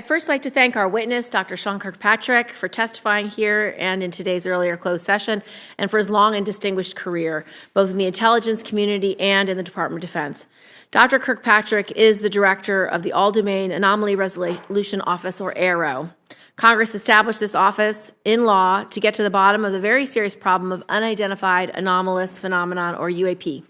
I'd first like to thank our witness, Dr. Sean Kirkpatrick, for testifying here and in today's earlier closed session, and for his long and distinguished career, both in the intelligence community and in the Department of Defense. Dr. Kirkpatrick is the director of the All-Domain Anomaly Resolution Office, or AARO. Congress established this office in law to get to the bottom of the very serious problem of unidentified anomalous phenomenon, or UAP.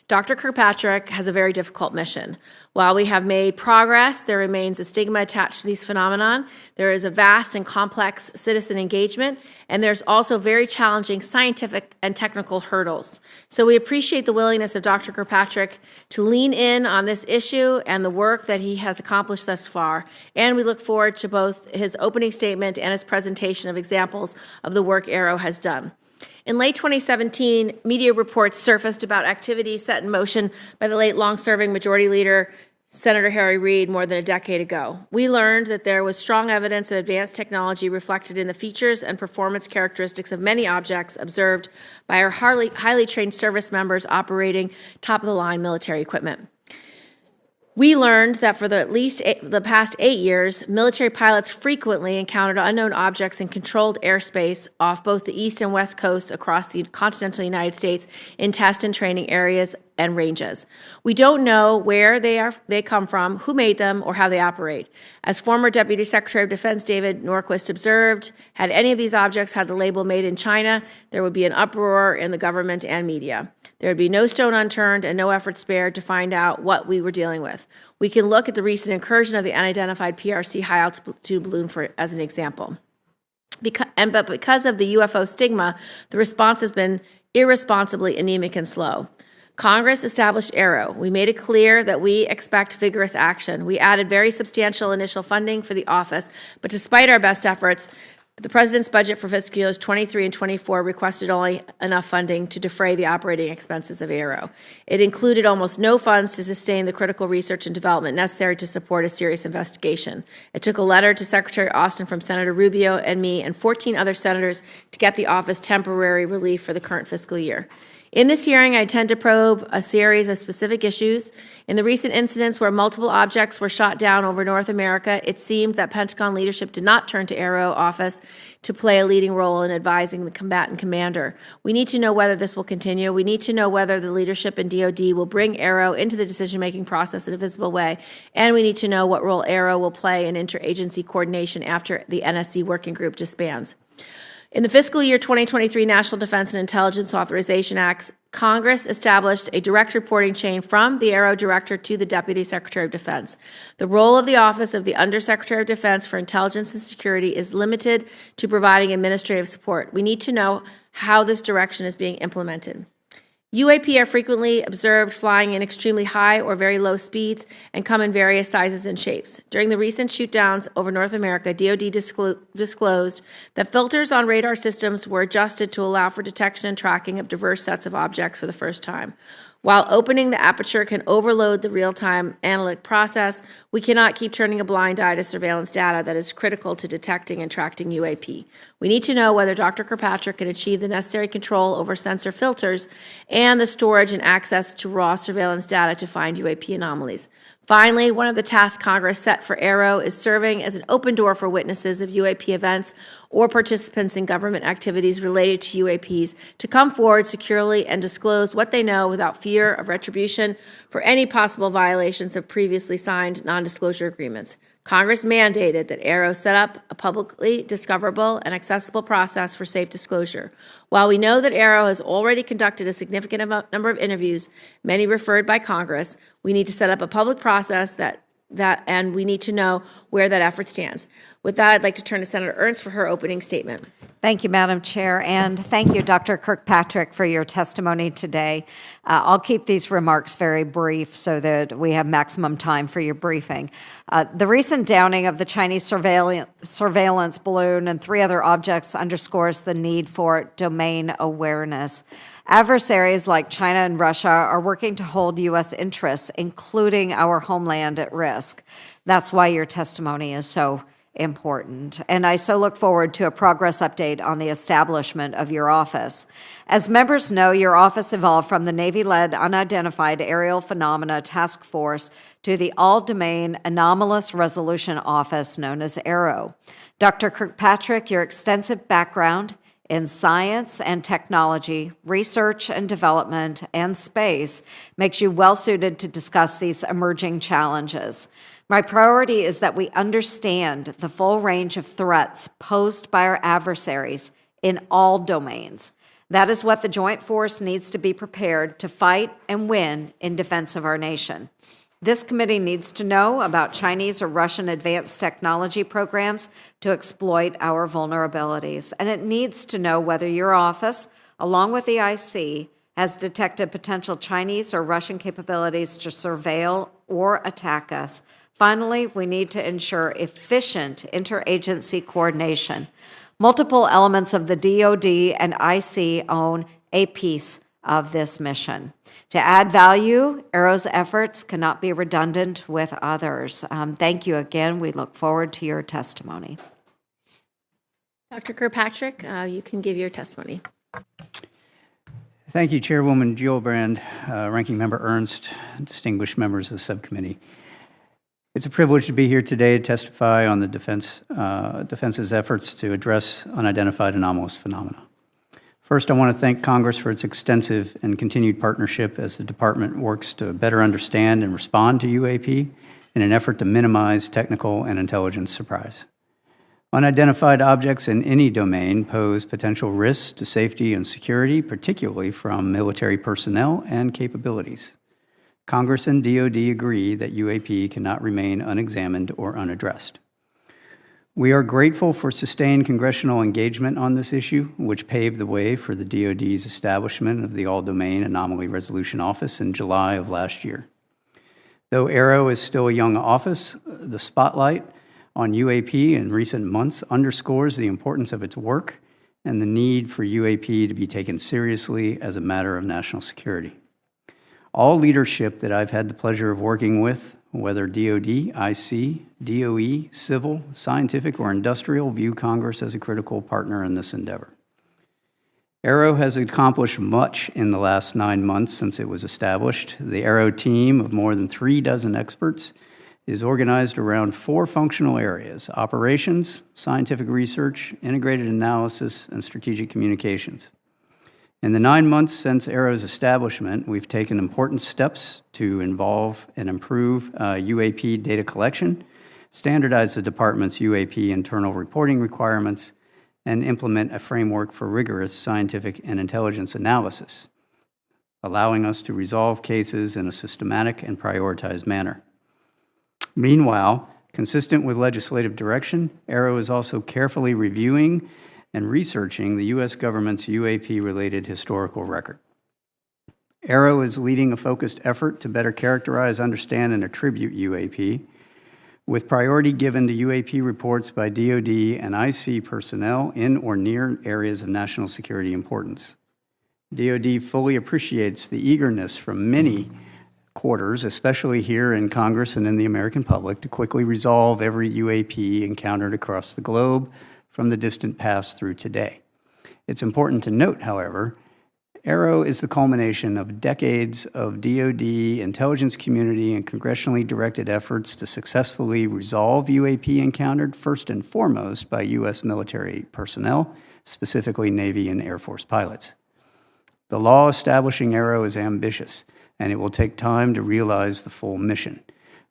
Dr. Kirkpatrick has a very difficult mission. While we have made progress, there remains a stigma attached to these phenomenon. There is a vast and complex citizen engagement, and there's also very challenging scientific and technical hurdles. So we appreciate the willingness of Dr. Kirkpatrick to lean in on this issue and the work that he has accomplished thus far. And we look forward to both his opening statement and his presentation of examples of the work AARO has done. In late 2017, media reports surfaced about activities set in motion by the late long-serving Majority Leader Senator Harry Reid more than a decade ago. We learned that there was strong evidence of advanced technology reflected in the features and performance characteristics of many objects observed by our highly trained service members operating top-of-the-line military equipment. We learned that for the past 8 years, military pilots frequently encountered unknown objects in controlled airspace off both the east and west coasts across the continental United States in test and training areas and ranges. We don't know where they come from, who made them, or how they operate. As former Deputy Secretary of Defense David Norquist observed, had any of these objects had the label made in China, there would be an uproar in the government and media. There would be no stone unturned and no effort spared to find out what we were dealing with. We can look at the recent incursion of the unidentified PRC high-altitude balloon as an example. But because of the UFO stigma, the response has been irresponsibly anemic and slow. Congress established AARO. We made it clear that we expect vigorous action. We added very substantial initial funding for the office, but despite our best efforts, the President's budget for fiscal years 23 and 24 requested only enough funding to defray the operating expenses of AARO. It included almost no funds to sustain the critical research and development necessary to support a serious investigation. It took a letter to Secretary Austin from Senator Rubio and me and 14 other senators to get the office temporary relief for the current fiscal year. In this hearing, I intend to probe a series of specific issues. In the recent incidents where multiple objects were shot down over North America, it seemed that Pentagon leadership did not turn to AARO office to play a leading role in advising the combatant commander. We need to know whether this will continue. We need to know whether the leadership in DoD will bring AARO into the decision-making process in a visible way, and we need to know what role AARO will play in interagency coordination after the NSC working group disbands. In the fiscal year 2023 National Defense and Intelligence Authorization Acts, Congress established a direct reporting chain from the AARO Director to the Deputy Secretary of Defense. The role of the Office of the Undersecretary of Defense for Intelligence and Security is limited to providing administrative support. We need to know how this direction is being implemented. UAP are frequently observed flying in extremely high or very low speeds and come in various sizes and shapes. During the recent shootdowns over North America, DoD disclosed that filters on radar systems were adjusted to allow for detection and tracking of diverse sets of objects for the first time. While opening the aperture can overload the real-time analytic process, we cannot keep turning a blind eye to surveillance data that is critical to detecting and tracking UAP. We need to know whether Dr. Kirkpatrick can achieve the necessary control over sensor filters and the storage and access to raw surveillance data to find UAP anomalies. Finally, one of the tasks Congress set for AARO is serving as an open door for witnesses of UAP events or participants in government activities related to UAPs to come forward securely and disclose what they know without fear of retribution for any possible violations of previously signed non-disclosure agreements. Congress mandated that AARO set up a publicly discoverable and accessible process for safe disclosure. While we know that AARO has already conducted a significant number of interviews, many referred by Congress, we need to set up a public process and we need to know where that effort stands. With that, I'd like to turn to Senator Ernst for her opening statement. Thank you, Madam Chair, and thank you, Dr. Kirkpatrick, for your testimony today. I'll keep these remarks very brief so that we have maximum time for your briefing. The recent downing of the Chinese surveillance balloon and 3 other objects underscores the need for domain awareness. Adversaries like China and Russia are working to hold U.S. interests, including our homeland, at risk. That's why your testimony is so important, and I so look forward to a progress update on the establishment of your office. As members know, your office evolved from the Navy-led Unidentified Aerial Phenomena Task Force to the All-Domain Anomalous Resolution Office, known as AARO. Dr. Kirkpatrick, your extensive background in science and technology, research and development, and space makes you well-suited to discuss these emerging challenges. My priority is that we understand the full range of threats posed by our adversaries in all domains. That is what the Joint Force needs to be prepared to fight and win in defense of our nation. This committee needs to know about Chinese or Russian advanced technology programs to exploit our vulnerabilities, and it needs to know whether your office, along with the IC, has detected potential Chinese or Russian capabilities to surveil or attack us. Finally, we need to ensure efficient interagency coordination. Multiple elements of the DoD and IC own a piece of this mission. To add value, AARO's efforts cannot be redundant with others. Thank you again. We look forward to your testimony. Dr. Kirkpatrick, you can give your testimony. Thank you, Chairwoman Gillibrand, Ranking Member Ernst, distinguished members of the subcommittee. It's a privilege to be here today to testify on the defense's efforts to address unidentified anomalous phenomena. First, I want to thank Congress for its extensive and continued partnership as the Department works to better understand and respond to UAP in an effort to minimize technical and intelligence surprise. Unidentified objects in any domain pose potential risks to safety and security, particularly from military personnel and capabilities. Congress and DoD agree that UAP cannot remain unexamined or unaddressed. We are grateful for sustained congressional engagement on this issue, which paved the way for the DoD's establishment of the All-Domain Anomaly Resolution Office in July of last year. Though AARO is still a young office, the spotlight on UAP in recent months underscores the importance of its work and the need for UAP to be taken seriously as a matter of national security. All leadership that I've had the pleasure of working with, whether DoD, IC, DOE, civil, scientific, or industrial, view Congress as a critical partner in this endeavor. AARO has accomplished much in the last 9 months since it was established. The AARO team of more than 36 experts is organized around 4 functional areas: operations, scientific research, integrated analysis, and strategic communications. In the 9 months since AARO's establishment, we've taken important steps to involve and improve UAP data collection, standardize the department's UAP internal reporting requirements, and implement a framework for rigorous scientific and intelligence analysis, allowing us to resolve cases in a systematic and prioritized manner. Meanwhile, consistent with legislative direction, AARO is also carefully reviewing and researching the U.S. government's UAP-related historical record. AARO is leading a focused effort to better characterize, understand, and attribute UAP, with priority given to UAP reports by DoD and IC personnel in or near areas of national security importance. DoD fully appreciates the eagerness from many quarters, especially here in Congress and in the American public, to quickly resolve every UAP encountered across the globe from the distant past through today. It's important to note, however, AARO is the culmination of decades of DoD, intelligence community, and congressionally directed efforts to successfully resolve UAP encountered first and foremost by U.S. military personnel, specifically Navy and Air Force pilots. The law establishing AARO is ambitious, and it will take time to realize the full mission.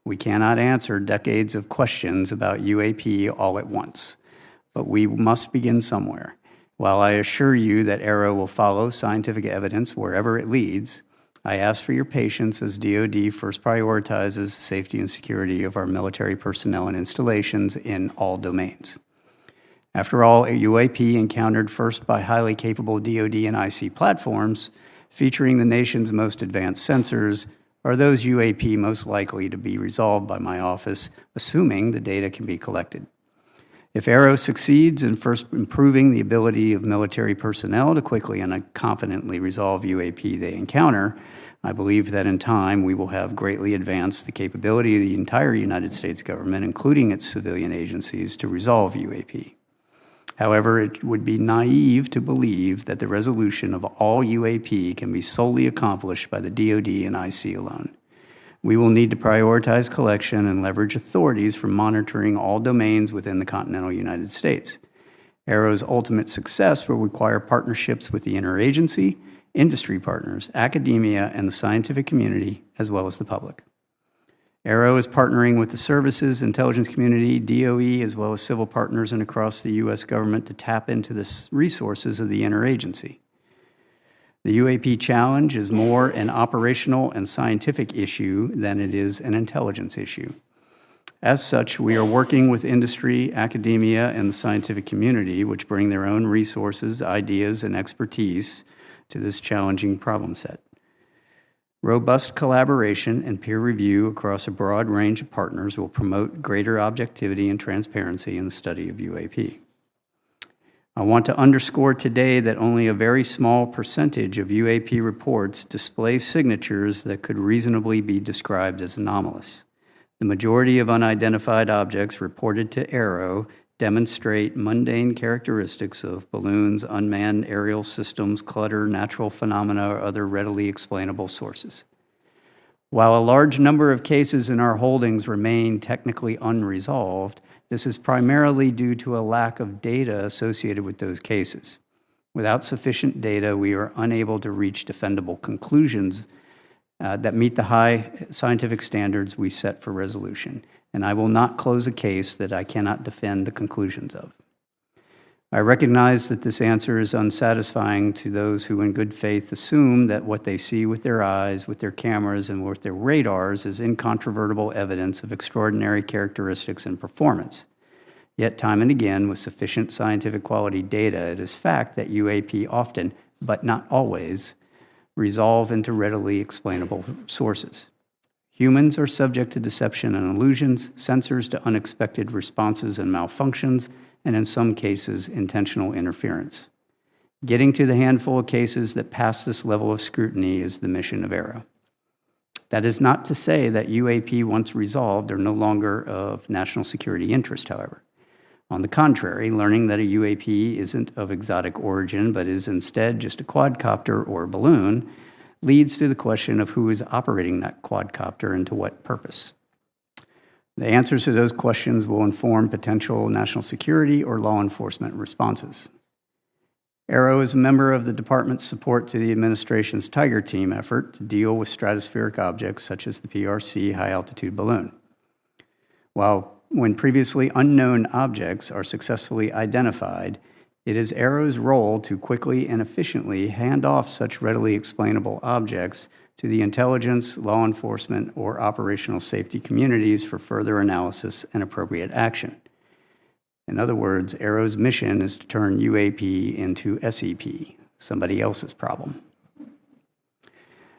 We cannot answer decades of questions about UAP all at once, but we must begin somewhere. While I assure you that AARO will follow scientific evidence wherever it leads, I ask for your patience as DoD first prioritizes the safety and security of our military personnel and installations in all domains. After all, a UAP encountered first by highly capable DoD and IC platforms, featuring the nation's most advanced sensors, are those UAP most likely to be resolved by my office, assuming the data can be collected. If AARO succeeds in first improving the ability of military personnel to quickly and confidently resolve UAP they encounter, I believe that in time we will have greatly advanced the capability of the entire United States government, including its civilian agencies, to resolve UAP. However, it would be naive to believe that the resolution of all UAP can be solely accomplished by the DoD and IC alone. We will need to prioritize collection and leverage authorities for monitoring all domains within the continental United States. AARO's ultimate success will require partnerships with the interagency, industry partners, academia, and the scientific community, as well as the public. AARO is partnering with the services, intelligence community, DOE, as well as civil partners and across the U.S. government to tap into the resources of the interagency. The UAP challenge is more an operational and scientific issue than it is an intelligence issue. As such, we are working with industry, academia, and the scientific community, which bring their own resources, ideas, and expertise to this challenging problem set. Robust collaboration and peer review across a broad range of partners will promote greater objectivity and transparency in the study of UAP. I want to underscore today that only a very small percentage of UAP reports display signatures that could reasonably be described as anomalous. The majority of unidentified objects reported to AARO demonstrate mundane characteristics of balloons, unmanned aerial systems, clutter, natural phenomena, or other readily explainable sources. While a large number of cases in our holdings remain technically unresolved, this is primarily due to a lack of data associated with those cases. Without sufficient data, we are unable to reach defendable conclusions that meet the high scientific standards we set for resolution, and I will not close a case that I cannot defend the conclusions of. I recognize that this answer is unsatisfying to those who in good faith assume that what they see with their eyes, with their cameras, and with their radars is incontrovertible evidence of extraordinary characteristics and performance. Yet time and again, with sufficient scientific quality data, it is fact that UAP often, but not always, resolve into readily explainable sources. Humans are subject to deception and illusions, sensors to unexpected responses and malfunctions, and in some cases, intentional interference. Getting to the handful of cases that pass this level of scrutiny is the mission of AARO. That is not to say that UAP, once resolved, are no longer of national security interest, however. On the contrary, learning that a UAP isn't of exotic origin, but is instead just a quadcopter or balloon, leads to the question of who is operating that quadcopter and to what purpose. The answers to those questions will inform potential national security or law enforcement responses. AARO is a member of the department's support to the administration's Tiger Team effort to deal with stratospheric objects such as the PRC high-altitude balloon. When previously unknown objects are successfully identified, it is AARO's role to quickly and efficiently hand off such readily explainable objects to the intelligence, law enforcement, or operational safety communities for further analysis and appropriate action. In other words, AARO's mission is to turn UAP into SEP, somebody else's problem.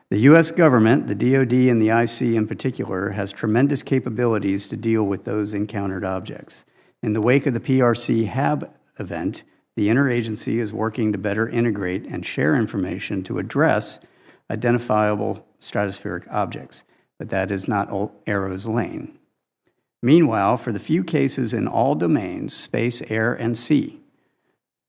The U.S. government, the DoD and the IC in particular, has tremendous capabilities to deal with those encountered objects. In the wake of the PRC HAB event, the interagency is working to better integrate and share information to address identifiable stratospheric objects, but that is not AARO's lane. Meanwhile, for the few cases in all domains, space, air, and sea,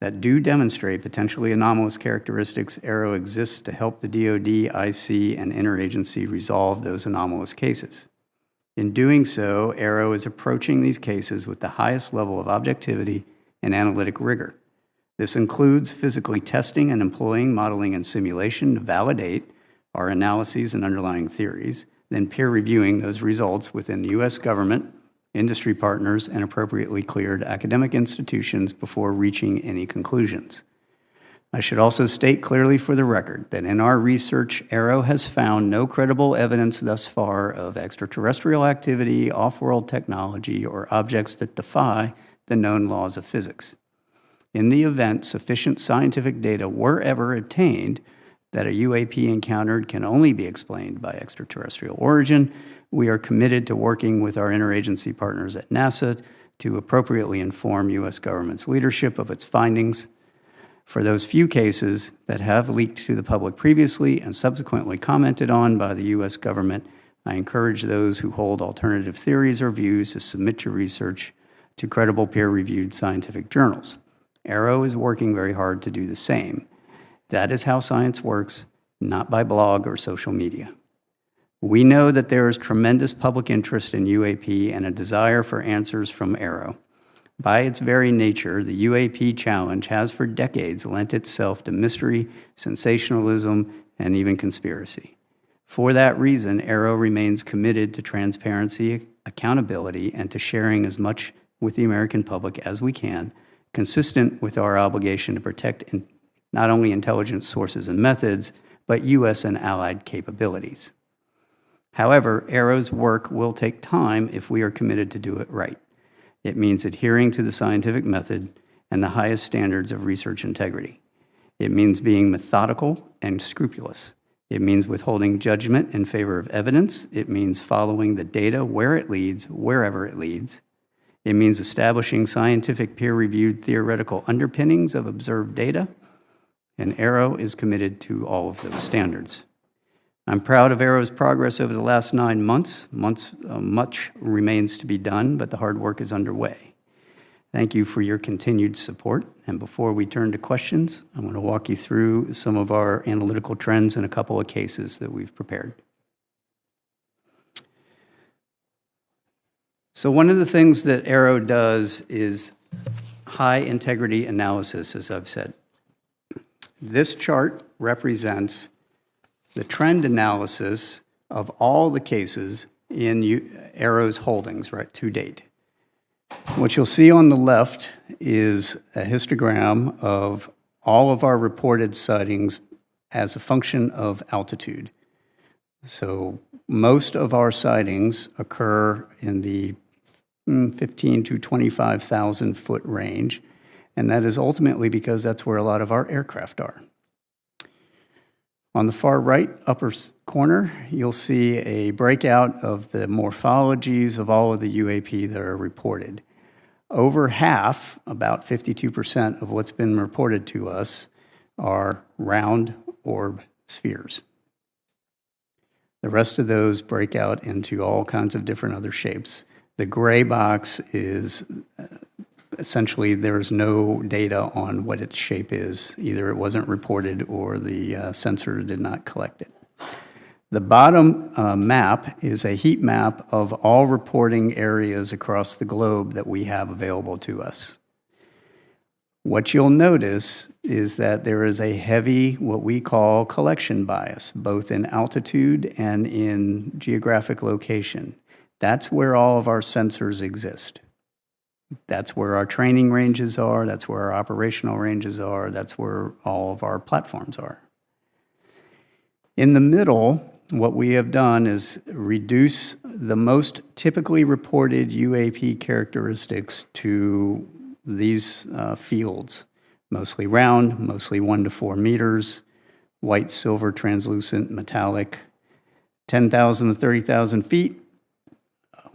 that do demonstrate potentially anomalous characteristics, AARO exists to help the DoD, IC, and interagency resolve those anomalous cases. In doing so, AARO is approaching these cases with the highest level of objectivity and analytic rigor. This includes physically testing and employing modeling and simulation to validate our analyses and underlying theories, then peer reviewing those results within the U.S. government, industry partners, and appropriately cleared academic institutions before reaching any conclusions. I should also state clearly for the record that in our research, AARO has found no credible evidence thus far of extraterrestrial activity, off-world technology, or objects that defy the known laws of physics. In the event sufficient scientific data were ever obtained that a UAP encountered can only be explained by extraterrestrial origin, we are committed to working with our interagency partners at NASA to appropriately inform U.S. government's leadership of its findings. For those few cases that have leaked to the public previously and subsequently commented on by the U.S. government, I encourage those who hold alternative theories or views to submit your research to credible peer-reviewed scientific journals. AARO is working very hard to do the same. That is how science works, not by blog or social media. We know that there is tremendous public interest in UAP and a desire for answers from AARO. By its very nature, the UAP challenge has for decades lent itself to mystery, sensationalism, and even conspiracy. For that reason, AARO remains committed to transparency, accountability, and to sharing as much with the American public as we can, consistent with our obligation to protect not only intelligence sources and methods, but U.S. and allied capabilities. However, AARO's work will take time if we are committed to do it right. It means adhering to the scientific method and the highest standards of research integrity. It means being methodical and scrupulous. It means withholding judgment in favor of evidence. It means following the data where it leads, wherever it leads. It means establishing scientific peer-reviewed theoretical underpinnings of observed data, and AARO is committed to all of those standards. I'm proud of AARO's progress over the last 9 months. Much remains to be done, but the hard work is underway. Thank you for your continued support. And before we turn to questions, I'm going to walk you through some of our analytical trends and a couple of cases that we've prepared. So one of the things that AARO does is high integrity analysis, as I've said. This chart represents the trend analysis of all the cases in AARO's holdings, right, to date. What you'll see on the left is a histogram of all of our reported sightings as a function of altitude. So most of our sightings occur in the 15 to 25,000 foot range, and that is ultimately because that's where a lot of our aircraft are. On the far right upper corner, you'll see a breakout of the morphologies of all of the UAP that are reported. Over half, about 52% of what's been reported to us are round orb spheres. The rest of those break out into all kinds of different other shapes. The gray box is essentially there's no data on what its shape is. Either it wasn't reported or the sensor did not collect it. The bottom map is a heat map of all reporting areas across the globe that we have available to us. What you'll notice is that there is a heavy, what we call collection bias, both in altitude and in geographic location. That's where all of our sensors exist. That's where our training ranges are, that's where our operational ranges are, that's where all of our platforms are. In the middle, what we have done is reduce the most typically reported UAP characteristics to these fields, mostly round, mostly 1 to 4 meters, white, silver, translucent, metallic, 10,000 to 30,000 feet,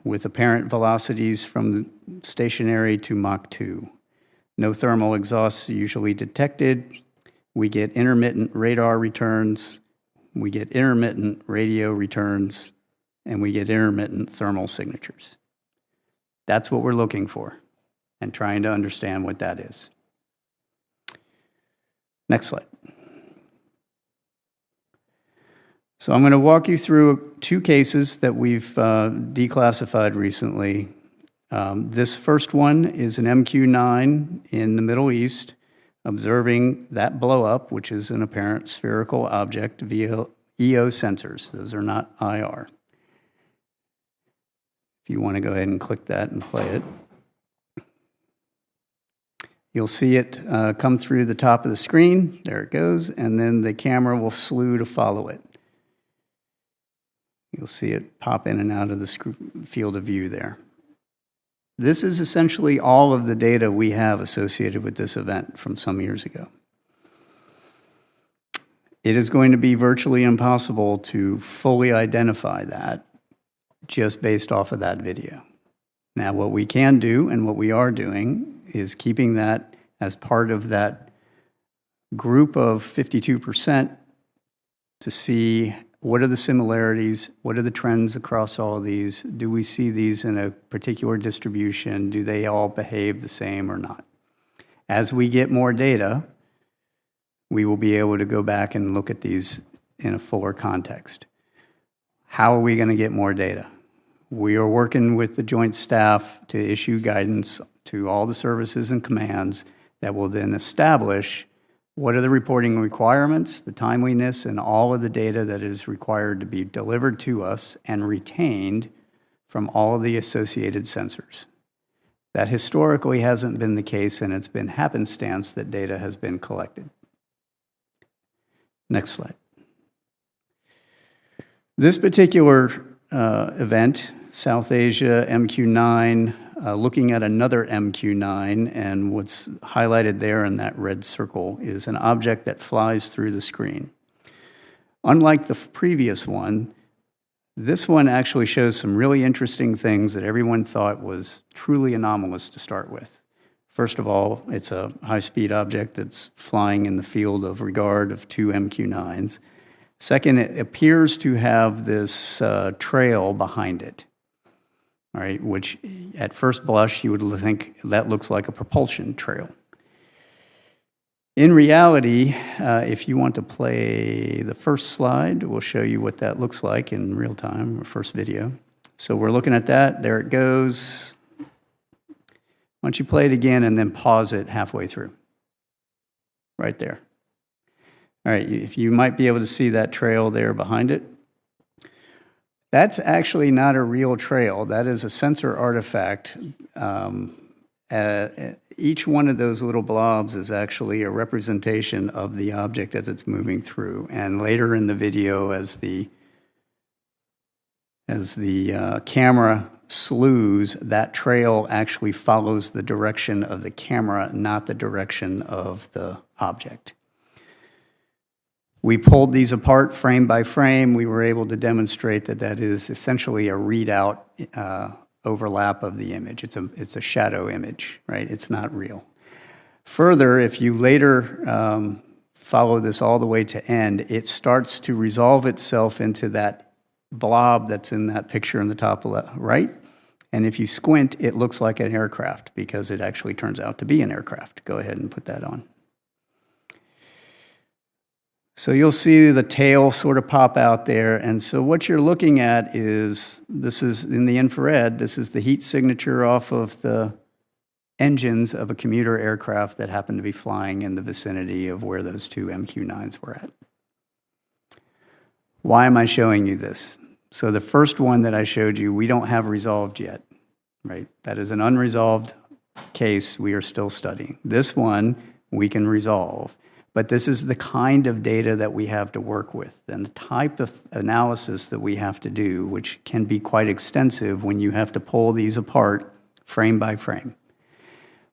with apparent velocities from stationary to Mach 2. No thermal exhausts usually detected. We get intermittent radar returns, we get intermittent radio returns, and we get intermittent thermal signatures. That's what we're looking for and trying to understand what that is. Next slide. So I'm going to walk you through 2 cases that we've declassified recently. This first one is an MQ-9 in the Middle East, observing that blow up, which is an apparent spherical object via EO sensors. Those are not IR. If you want to go ahead and click that and play it, you'll see it come through the top of the screen. There it goes, and then the camera will slew to follow it. You'll see it pop in and out of the field of view there. This is essentially all of the data we have associated with this event from some years ago. It is going to be virtually impossible to fully identify that just based off of that video. Now, what we can do and what we are doing is keeping that as part of that group of 52% to see what are the similarities, what are the trends across all of these, do we see these in a particular distribution, do they all behave the same or not? As we get more data, we will be able to go back and look at these in a fuller context. How are we going to get more data? We are working with the Joint Staff to issue guidance to all the services and commands that will then establish what are the reporting requirements, the timeliness, and all of the data that is required to be delivered to us and retained from all of the associated sensors. That historically hasn't been the case, and it's been happenstance that data has been collected. Next slide. This particular event, South Asia MQ-9, looking at another MQ-9, and what's highlighted there in that red circle is an object that flies through the screen. Unlike the previous one, this one actually shows some really interesting things that everyone thought was truly anomalous to start with. First of all, it's a high-speed object that's flying in the field of regard of two MQ-9s. Second, it appears to have this trail behind it, all right, which at first blush you would think that looks like a propulsion trail. In reality, if you want to play the first slide, we'll show you what that looks like in real time, our first video. So we're looking at that. There it goes. Why don't you play it again and then pause it halfway through? Right there. All right, if you might be able to see that trail there behind it. That's actually not a real trail. That is a sensor artifact. Each one of those little blobs is actually a representation of the object as it's moving through. And later in the video, as the camera slews, that trail actually follows the direction of the camera, not the direction of the object. We pulled these apart frame by frame. We were able to demonstrate that that is essentially a readout overlap of the image. It's a shadow image, right? It's not real. Further, if you later follow this all the way to end, it starts to resolve itself into that blob that's in that picture in the top left, right? And if you squint, it looks like an aircraft because it actually turns out to be an aircraft. Go ahead and put that on. So you'll see the tail sort of pop out there. And so what you're looking at is, this is in the infrared, this is the heat signature off of the engines of a commuter aircraft that happened to be flying in the vicinity of where those two MQ-9s were at. Why am I showing you this? So the first one that I showed you, we don't have resolved yet, right? That is an unresolved case we are still studying. This one we can resolve. But this is the kind of data that we have to work with and the type of analysis that we have to do, which can be quite extensive when you have to pull these apart frame by frame.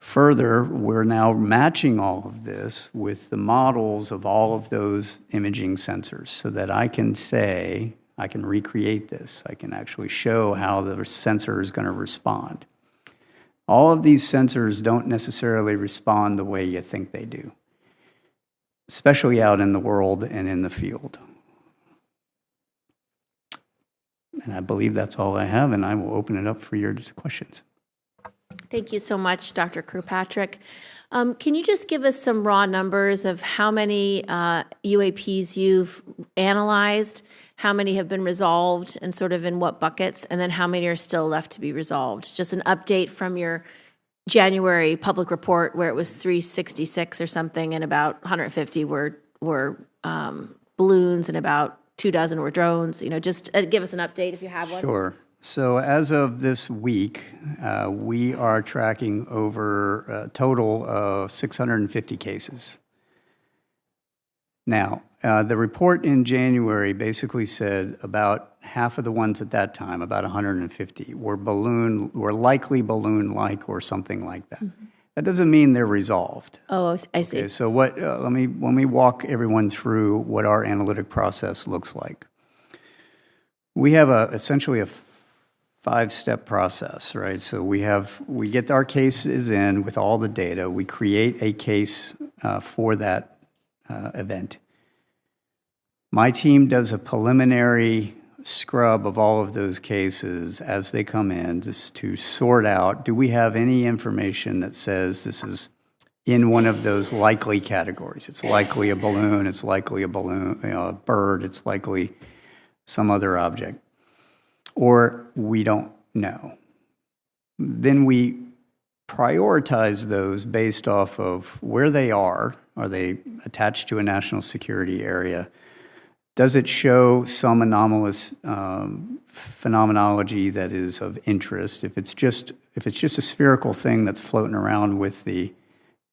Further, we're now matching all of this with the models of all of those imaging sensors so that I can say, I can recreate this. I can actually show how the sensor is going to respond. All of these sensors don't necessarily respond the way you think they do, especially out in the world and in the field. And I believe that's all I have, and I will open it up for your questions. Thank you so much, Dr. Kirkpatrick. Can you just give us some raw numbers of how many UAPs you've analyzed, how many have been resolved, and sort of in what buckets, and then how many are still left to be resolved? Just an update from your January public report where it was 366 or something, and about 150 were balloons, and about 24 were drones. You know, just give us an update if you have one. Sure. So as of this week, we are tracking over a total of 650 cases. Now, the report in January basically said about half of the ones at that time, about 150, were likely balloon-like or something like that. Mm-hmm. That doesn't mean they're resolved. Oh, I see. Okay, so what? Let me walk everyone through what our analytic process looks like. We have essentially a 5-step process, right? So we get our cases in with all the data. We create a case for that event. My team does a preliminary scrub of all of those cases as they come in, just to sort out, do we have any information that says this is in one of those likely categories? It's likely a balloon, it's likely a bird, it's likely some other object. Or we don't know. Then we prioritize those based off of where they are. Are they attached to a national security area? Does it show some anomalous phenomenology that is of interest? If it's just a spherical thing that's floating around with the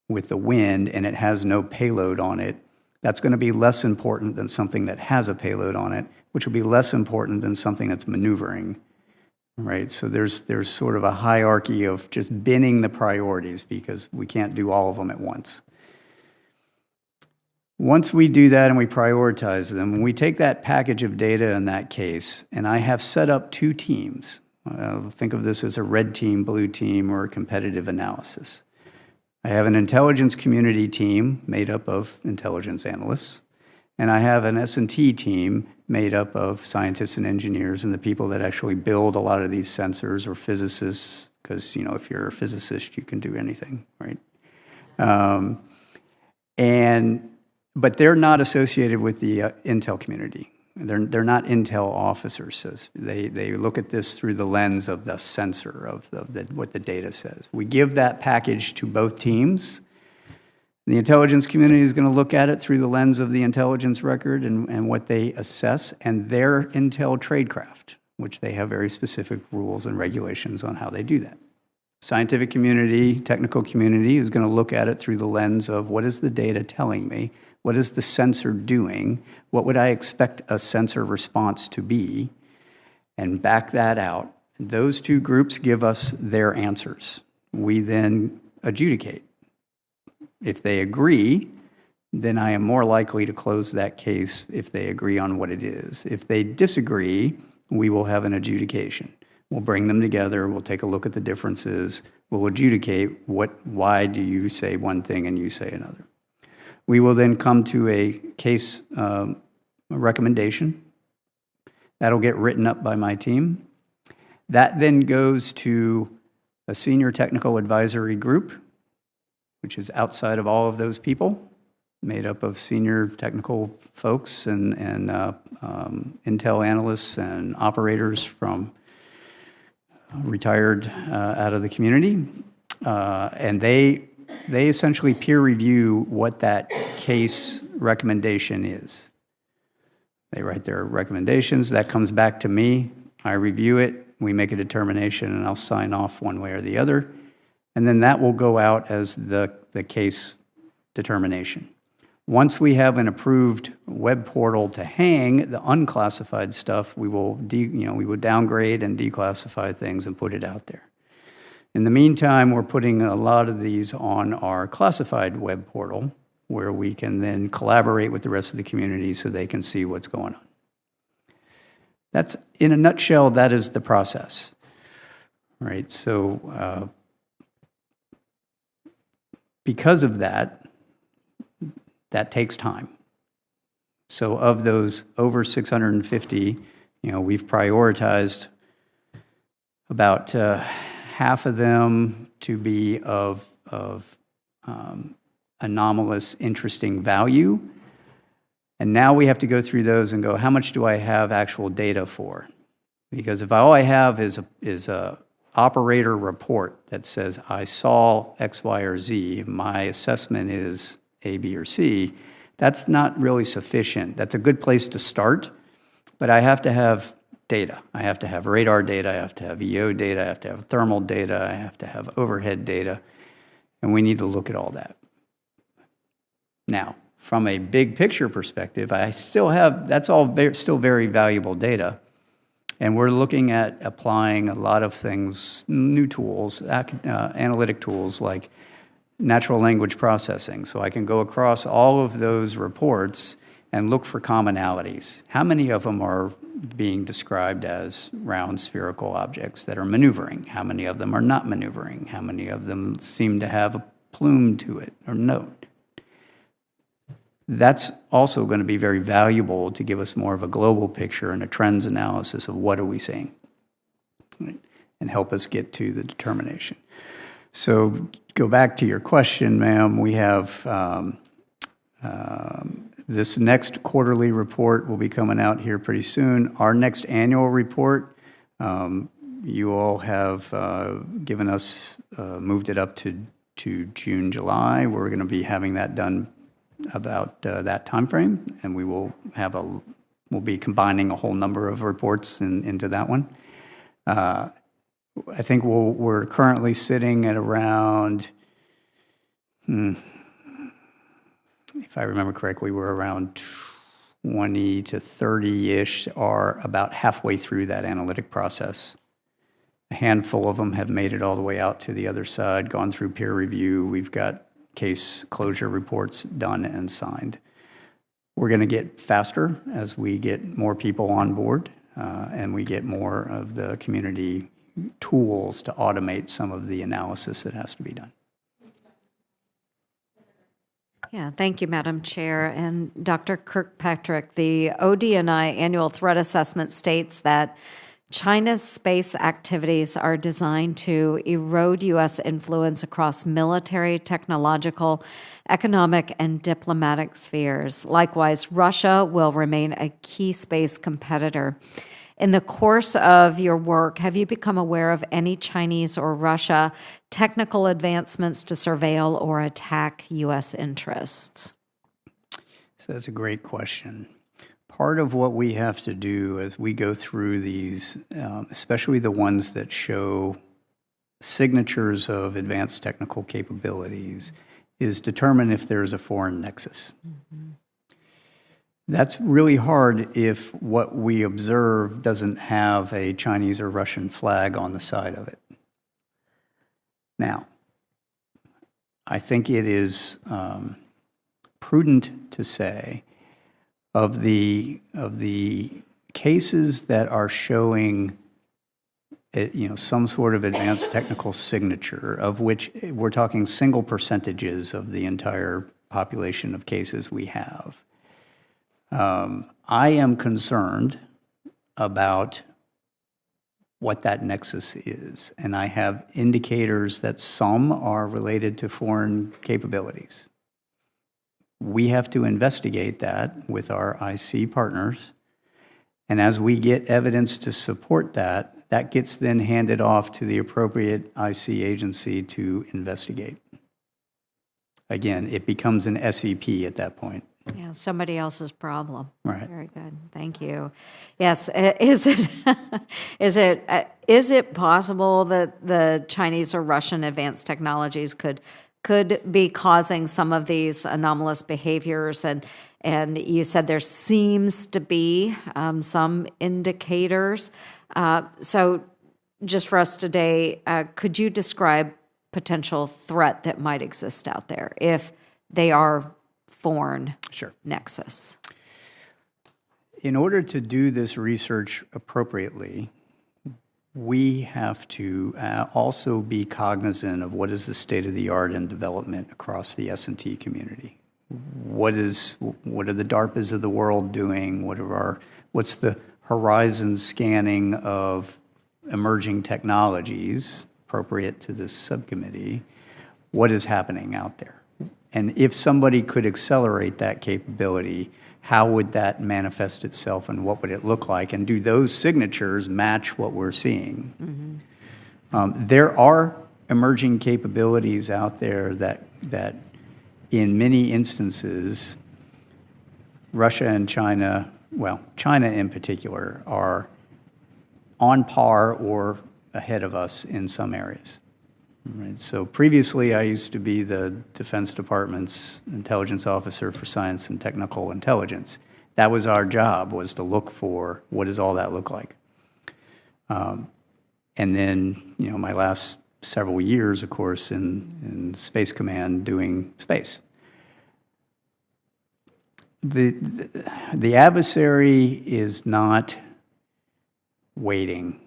wind and it has no payload on it, that's going to be less important than something that has a payload on it, which will be less important than something that's maneuvering, right? So there's sort of a hierarchy of just binning the priorities because we can't do all of them at once. Once we do that and we prioritize them, when we take that package of data in that case, and I have set up 2 teams, think of this as a red team, blue team, or a competitive analysis. I have an intelligence community team made up of intelligence analysts, and I have an S&T team made up of scientists and engineers and the people that actually build a lot of these sensors, or physicists, because if you're a physicist, you can do anything, right? But they're not associated with the intel community. They're not intel officers. So they look at this through the lens of the sensor, of what the data says. We give that package to both teams. The intelligence community is going to look at it through the lens of the intelligence record and what they assess, and their intel tradecraft, which they have very specific rules and regulations on how they do that. Scientific community, technical community is going to look at it through the lens of what is the data telling me? What is the sensor doing? What would I expect a sensor response to be? And back that out. Those 2 groups give us their answers. We then adjudicate. If they agree, then I am more likely to close that case if they agree on what it is. If they disagree, we will have an adjudication. We'll bring them together, we'll take a look at the differences, we'll adjudicate why do you say one thing and you say another. We will then come to a case recommendation. That'll get written up by my team. That then goes to a senior technical advisory group, which is outside of all of those people, made up of senior technical folks and intel analysts and operators from retired out of the community. And they essentially peer review what that case recommendation is. They write their recommendations, that comes back to me, I review it, we make a determination, and I'll sign off one way or the other, and then that will go out as the case determination. Once we have an approved web portal to hang the unclassified stuff, we will downgrade and declassify things and put it out there. In the meantime, we're putting a lot of these on our classified web portal, where we can then collaborate with the rest of the community so they can see what's going on. That's, in a nutshell, that is the process, right? So because of that, that takes time. So of those over 650, we've prioritized about half of them to be of anomalous, interesting value. And now we have to go through those and go, how much do I have actual data for? Because if all I have is a operator report that says I saw X, Y, or Z, my assessment is A, B, or C, that's not really sufficient. That's a good place to start, but I have to have data. I have to have radar data, I have to have EO data, I have to have thermal data, I have to have overhead data, and we need to look at all that. Now, from a big picture perspective, I still have, that's all still very valuable data, and we're looking at applying a lot of things, new tools, analytic tools like natural language processing. So I can go across all of those reports and look for commonalities. How many of them are being described as round spherical objects that are maneuvering. How many of them are not maneuvering? How many of them seem to have a plume to it or note? That's also going to be very valuable to give us more of a global picture and a trends analysis of what are we seeing, right? And help us get to the determination. So go back to your question, ma'am. We have this next quarterly report will be coming out here pretty soon. Our next annual report, you all have given us, moved it up to June, July. We're going to be having that done about that time frame, and we'll be combining a whole number of reports into that one. I think we're currently sitting at around, if I remember correctly, we're around 20 to 30-ish are about halfway through that analytic process. A handful of them have made it all the way out to the other side, gone through peer review. We've got case closure reports done and signed. We're going to get faster as we get more people on board and we get more of the community tools to automate some of the analysis that has to be done. Yeah, thank you, Madam Chair. And Dr. Kirkpatrick, the ODNI annual threat assessment states that China's space activities are designed to erode U.S. influence across military, technological, economic, and diplomatic spheres. Likewise, Russia will remain a key space competitor. In the course of your work, have you become aware of any Chinese or Russia technical advancements to surveil or attack U.S. interests? So that's a great question. Part of what we have to do as we go through these, especially the ones that show signatures of advanced technical capabilities, is determine if there's a foreign nexus. Mm-hmm. That's really hard if what we observe doesn't have a Chinese or Russian flag on the side of it. Now, I think it is prudent to say of the cases that are showing some sort of advanced technical signature, of which we're talking single percentages of the entire population of cases we have. I am concerned about what that nexus is, and I have indicators that some are related to foreign capabilities. We have to investigate that with our IC partners, and as we get evidence to support that, that gets then handed off to the appropriate IC agency to investigate. Again, it becomes an SEP at that point. Yeah, somebody else's problem. Right. Very good. Thank you. Yes. Is it possible that the Chinese or Russian advanced technologies could be causing some of these anomalous behaviors? And you said there seems to be some indicators. So, just for us today, could you describe potential threat that might exist out there if they are foreign nexus? In order to do this research appropriately, we have to also be cognizant of what is the state of the art in development across the S&T community. What are the DARPAs of the world doing? What's the horizon scanning of emerging technologies appropriate to this subcommittee? What is happening out there? And if somebody could accelerate that capability, how would that manifest itself and what would it look like? And do those signatures match what we're seeing? Mm-hmm. There are emerging capabilities out there that in many instances, Russia and China, well, China in particular, are on par or ahead of us in some areas. Right. So previously, I used to be the Defense Department's intelligence officer for science and technical intelligence. That was our job, was to look for what does all that look like. And then, my last several years, of course, in Space Command doing space. The adversary is not waiting.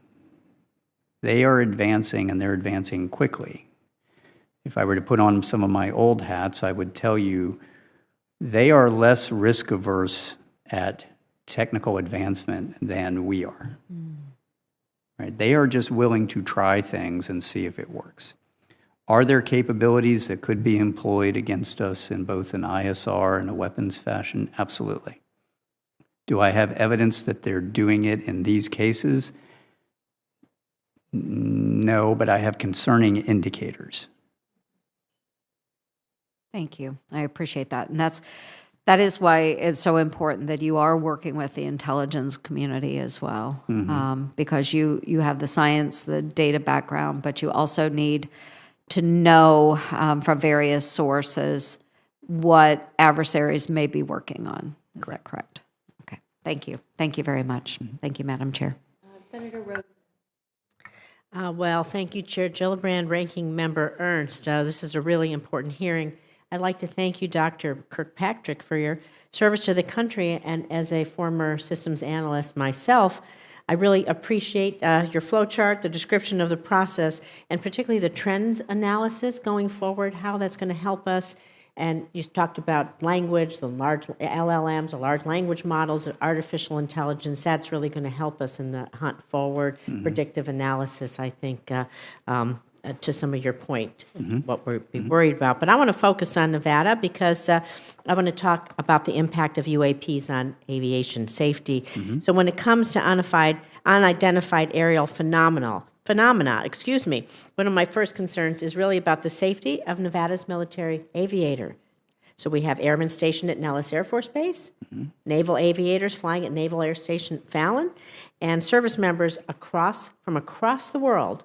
They are advancing, and they're advancing quickly. If I were to put on some of my old hats, I would tell you they are less risk averse at technical advancement than we are. Right? They are just willing to try things and see if it works. Are there capabilities that could be employed against us in both an ISR and a weapons fashion? Absolutely. Do I have evidence that they're doing it in these cases? No, but I have concerning indicators. Thank you. I appreciate that. And that is why it's so important that you are working with the intelligence community as well, because you have the science, the data background, but you also need to know from various sources what adversaries may be working on. Is that correct? Okay. Thank you. Thank you very much. Thank you, Madam Chair. Senator Rhodes. Well, thank you, Chair Gillibrand, Ranking Member Ernst. This is a really important hearing. I'd like to thank you, Dr. Kirkpatrick, for your service to the country, and as a former systems analyst myself, I really appreciate your flow chart, the description of the process, and particularly the trends analysis going forward, how that's going to help us. And you talked about language, the large LLMs, the large language models, artificial intelligence. That's really going to help us in the hunt forward. Predictive analysis, I think, to some of your point, what we're worried about. But I want to focus on Nevada because I want to talk about the impact of UAPs on aviation safety. So when it comes to unidentified aerial phenomena, one of my first concerns is really about the safety of Nevada's military aviator. So we have airmen stationed at Nellis Air Force Base, naval aviators flying at Naval Air Station Fallon, and service members from across the world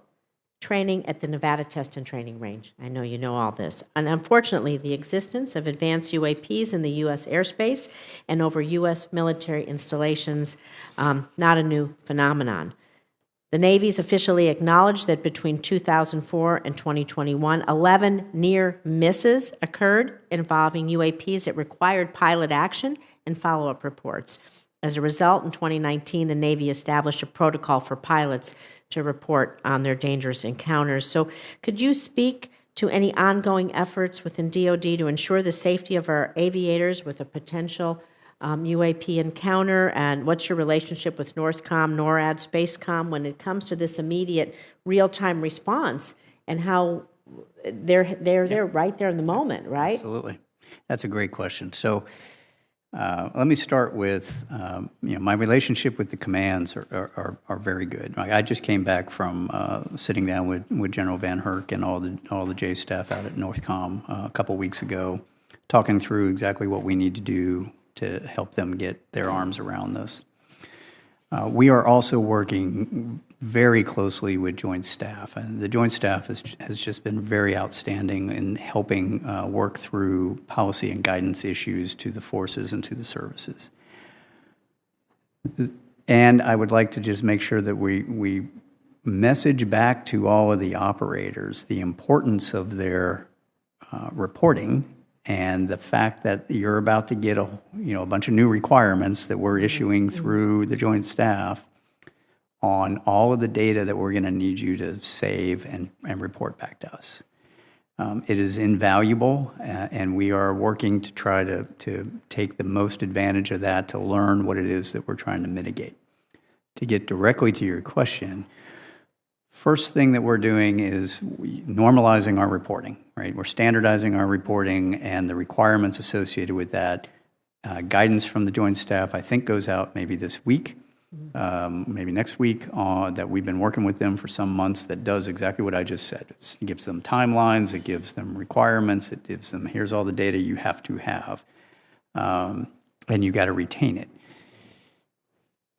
training at the Nevada Test and Training Range. I know you know all this. And unfortunately, the existence of advanced UAPs in the U.S. airspace and over U.S. military installations, not a new phenomenon. The Navy's officially acknowledged that between 2004 and 2021, 11 near misses occurred involving UAPs that required pilot action and follow-up reports. As a result, in 2019, the Navy established a protocol for pilots to report on their dangerous encounters. So could you speak to any ongoing efforts within DoD to ensure the safety of our aviators with a potential UAP encounter, and what's your relationship with Northcom, NORAD, Spacecom when it comes to this immediate real-time response, and how they're right there in the moment, right? Absolutely. That's a great question. So let me start with, my relationship with the commands are very good. I just came back from sitting down with General Van Herk and all the J staff out at Northcom a couple weeks ago, talking through exactly what we need to do to help them get their arms around this. We are also working very closely with Joint Staff, and the Joint Staff has just been very outstanding in helping work through policy and guidance issues to the forces and to the services. And I would like to just make sure that we message back to all of the operators the importance of their reporting, and the fact that you're about to get a bunch of new requirements that we're issuing through the Joint Staff on all of the data that we're going to need you to save and report back to us. It is invaluable, and we are working to try to take the most advantage of that to learn what it is that we're trying to mitigate. To get directly to your question, first thing that we're doing is normalizing our reporting, right? We're standardizing our reporting and the requirements associated with that. Guidance from the Joint Staff, I think, goes out maybe this week, maybe next week, that we've been working with them for some months that does exactly what I just said. It gives them timelines, it gives them requirements, it gives them, here's all the data you have to have, and you got to retain it.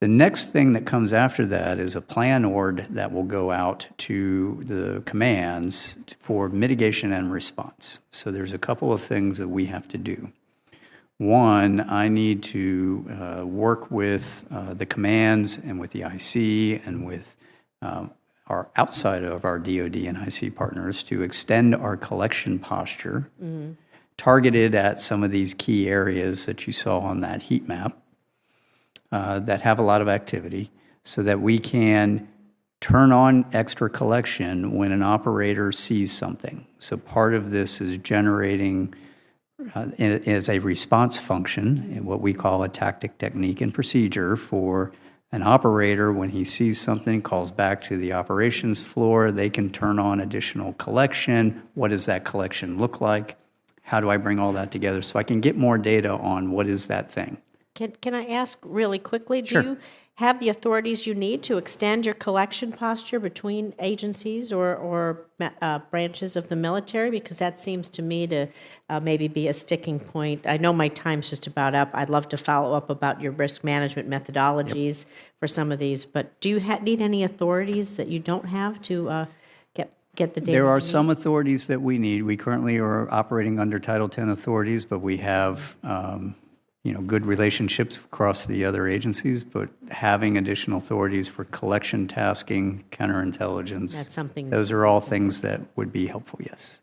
The next thing that comes after that is a plan ord that will go out to the commands for mitigation and response. So there's a couple of things that we have to do. One, I need to work with the commands and with the IC and with our outside of our DoD and IC partners to extend our collection posture targeted at some of these key areas that you saw on that heat map that have a lot of activity so that we can turn on extra collection when an operator sees something. So part of this is generating as a response function, what we call a tactic, technique, and procedure for an operator. When he sees something, calls back to the operations floor, they can turn on additional collection. What does that collection look like? How do I bring all that together so I can get more data on what is that thing? Can I ask really quickly, Sure. do you have the authorities you need to extend your collection posture between agencies or branches of the military? Because that seems to me to maybe be a sticking point. I know my time's just about up. I'd love to follow up about your risk management methodologies for some of these, but do you need any authorities that you don't have to get the data? There are you some need? authorities that we need. We currently are operating under Title X authorities, but we have good relationships across the other agencies, but having additional authorities for collection, tasking, counterintelligence. That's something. Those are all things that would be helpful, yes.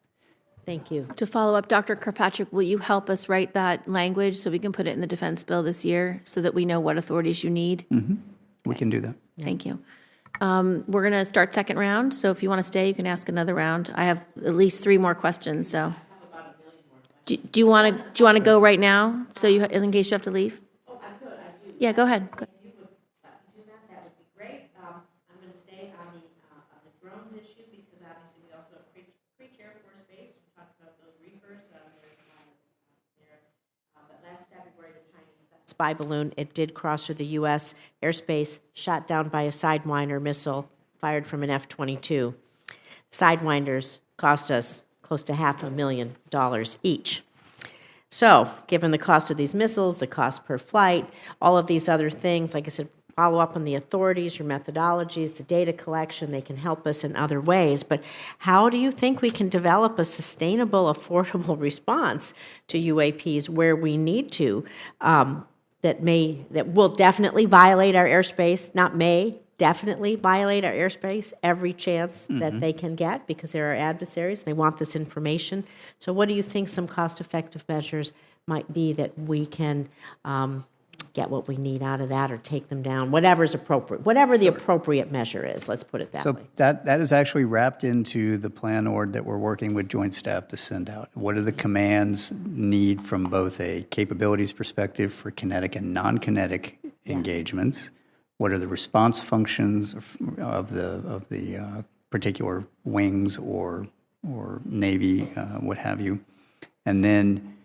Thank you. To follow up, Dr. Kirkpatrick, will you help us write that language so we can put it in the defense bill this year so that we know what authorities you need? We can do that. Thank you. We're going to start second round, so if you want to stay, you can ask another round. I have at least 3 more questions, so. Do you want to go right now, so in case you have to leave? Oh, I could. I do. Yeah, go ahead. If you would do that, that would be great. I'm going to stay on the drones issue because obviously we also have Creech Air Force Base. We talked about those Reapers. But last February, the Chinese spy balloon, it did cross through the U.S. airspace, shot down by a Sidewinder missile fired from an F-22. Sidewinders cost us close to $500,000 each. So, given the cost of these missiles, the cost per flight, all of these other things, like I said, follow up on the authorities, your methodologies, the data collection, they can help us in other ways. But how do you think we can develop a sustainable, affordable response to UAPs where we need to, that will definitely violate our airspace, not may, definitely violate our airspace every chance that they can get because they're our adversaries. They want this information. So what do you think some cost-effective measures might be that we can get what we need out of that or take them down, whatever's appropriate, whatever the appropriate measure is, let's put it that So way. that is actually wrapped into the plan org that we're working with Joint Staff to send out. What do the commands need from both a capabilities perspective for kinetic and non-kinetic engagements? What are the response functions of the particular wings or Navy, what have you? And then